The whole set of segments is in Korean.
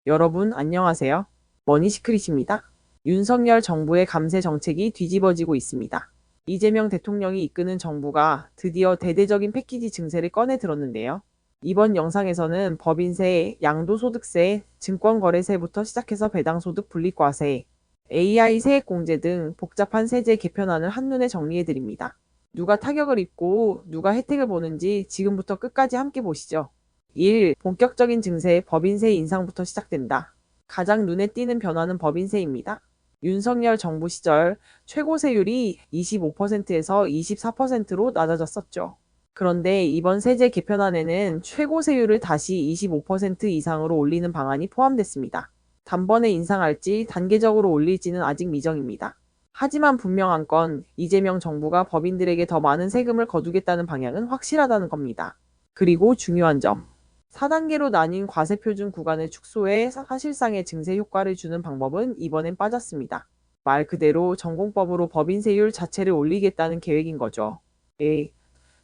여러분 안녕하세요. 머니시크릿입니다. 윤석열 정부의 감세 정책이 뒤집어지고 있습니다. 이재명 대통령이 이끄는 정부가 드디어 대대적인 패키지 증세를 꺼내 들었는데요. 이번 영상에서는 법인세, 양도소득세, 증권거래세부터 시작해서 배당소득 분리과세, AI 세액공제 등 복잡한 세제 개편안을 한눈에 정리해드립니다. 누가 타격을 입고 누가 혜택을 보는지 지금부터 끝까지 함께 보시죠. 1. 본격적인 증세, 법인세 인상부터 시작된다. 가장 눈에 띄는 변화는 법인세입니다. 윤석열 정부 시절 최고 세율이 25%에서 24%로 낮아졌었죠. 그런데 이번 세제 개편안에는 최고 세율을 다시 25% 이상으로 올리는 방안이 포함됐습니다. 단번에 인상할지 단계적으로 올릴지는 아직 미정입니다. 하지만 분명한 건 이재명 정부가 법인들에게 더 많은 세금을 거두겠다는 방향은 확실하다는 겁니다. 그리고 중요한 점. 4단계로 나뉜 과세표준 구간을 축소해 사실상의 증세 효과를 주는 방법은 이번엔 빠졌습니다. 말 그대로 전공법으로 법인세율 자체를 올리겠다는 계획인 거죠. A.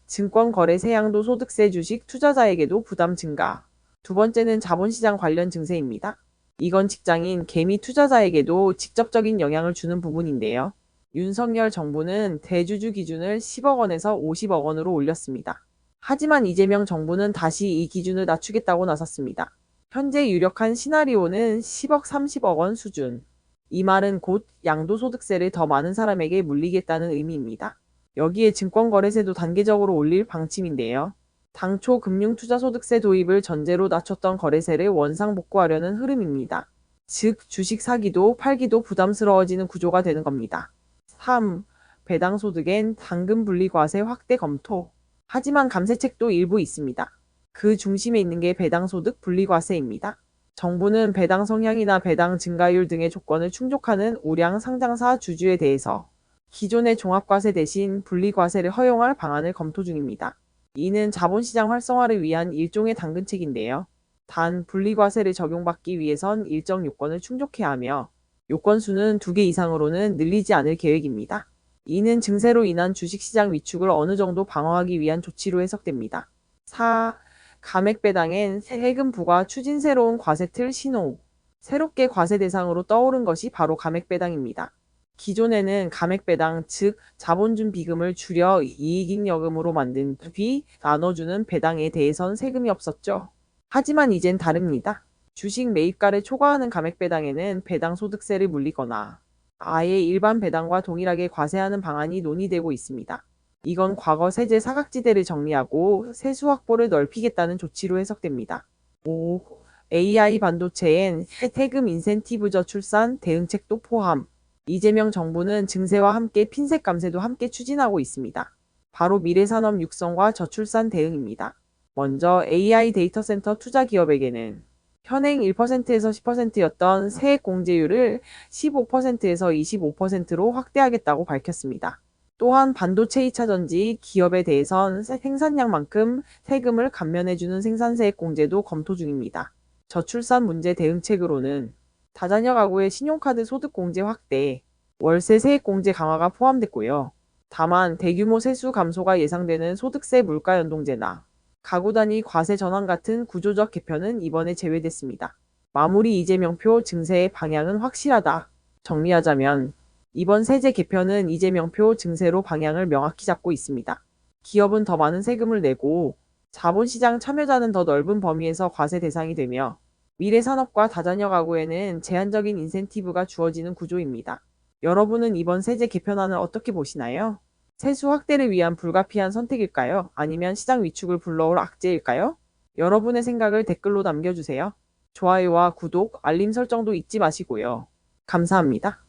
증권거래세 양도소득세 주식 투자자에게도 부담 증가. 두 번째는 자본시장 관련 증세입니다. 이건 직장인, 개미 투자자에게도 직접적인 영향을 주는 부분인데요. 윤석열 정부는 대주주 기준을 10억 원에서 50억 원으로 올렸습니다. 하지만 이재명 정부는 다시 이 기준을 낮추겠다고 나섰습니다. 현재 유력한 시나리오는 10억 30억 원 수준. 이 말은 곧 양도소득세를 더 많은 사람에게 물리겠다는 의미입니다. 여기에 증권거래세도 단계적으로 올릴 방침인데요. 당초 금융투자소득세 도입을 전제로 낮췄던 거래세를 원상복구하려는 흐름입니다. 즉, 주식 사기도 팔기도 부담스러워지는 구조가 되는 겁니다. 3. 배당소득엔 당근분리과세 확대 검토. 하지만 감세책도 일부 있습니다. 그 중심에 있는 게 배당소득 분리과세입니다. 정부는 배당 성향이나 배당 증가율 등의 조건을 충족하는 우량 상장사 주주에 대해서 기존의 종합과세 대신 분리과세를 허용할 방안을 검토 중입니다. 이는 자본시장 활성화를 위한 일종의 당근책인데요. 단 분리과세를 적용받기 위해선 일정 요건을 충족해야 하며 요건 수는 2개 이상으로는 늘리지 않을 계획입니다. 이는 증세로 인한 주식시장 위축을 어느 정도 방어하기 위한 조치로 해석됩니다. 4. 감액배당엔 세금 부과 추진 새로운 과세틀 신호. 새롭게 과세 대상으로 떠오른 것이 바로 감액배당입니다. 기존에는 감액배당, 즉 자본준 비금을 줄여 이익잉여금으로 만든 뒤 나눠주는 배당에 대해선 세금이 없었죠. 하지만 이젠 다릅니다. 주식 매입가를 초과하는 감액배당에는 배당소득세를 물리거나 아예 일반 배당과 동일하게 과세하는 방안이 논의되고 있습니다. 이건 과거 세제 사각지대를 정리하고 세수 확보를 넓히겠다는 조치로 해석됩니다. 5. AI 반도체엔 세금 인센티브 저출산 대응책도 포함. 이재명 정부는 증세와 함께 핀셋 감세도 함께 추진하고 있습니다. 바로 미래산업 육성과 저출산 대응입니다. 먼저 AI 데이터 센터 투자 기업에게는 현행 1%에서 10%였던 세액 공제율을 15%에서 25%로 확대하겠다고 밝혔습니다. 또한 반도체 2차 전지 기업에 대해선 생산량만큼 세금을 감면해주는 생산세액 공제도 검토 중입니다. 저출산 문제 대응책으로는 다자녀 가구의 신용카드 소득 공제 확대, 월세 세액 공제 강화가 포함됐고요. 다만 대규모 세수 감소가 예상되는 소득세 물가 연동제나 가구 단위 과세 전환 같은 구조적 개편은 이번에 제외됐습니다. 마무리 이재명표 증세의 방향은 확실하다. 정리하자면 이번 세제 개편은 이재명표 증세로 방향을 명확히 잡고 있습니다. 기업은 더 많은 세금을 내고 자본시장 참여자는 더 넓은 범위에서 과세 대상이 되며 미래산업과 다자녀 가구에는 제한적인 인센티브가 주어지는 구조입니다. 여러분은 이번 세제 개편안을 어떻게 보시나요? 세수 확대를 위한 불가피한 선택일까요? 아니면 시장 위축을 불러올 악재일까요? 여러분의 생각을 댓글로 남겨주세요. 좋아요와 구독, 알림 설정도 잊지 마시고요. 감사합니다.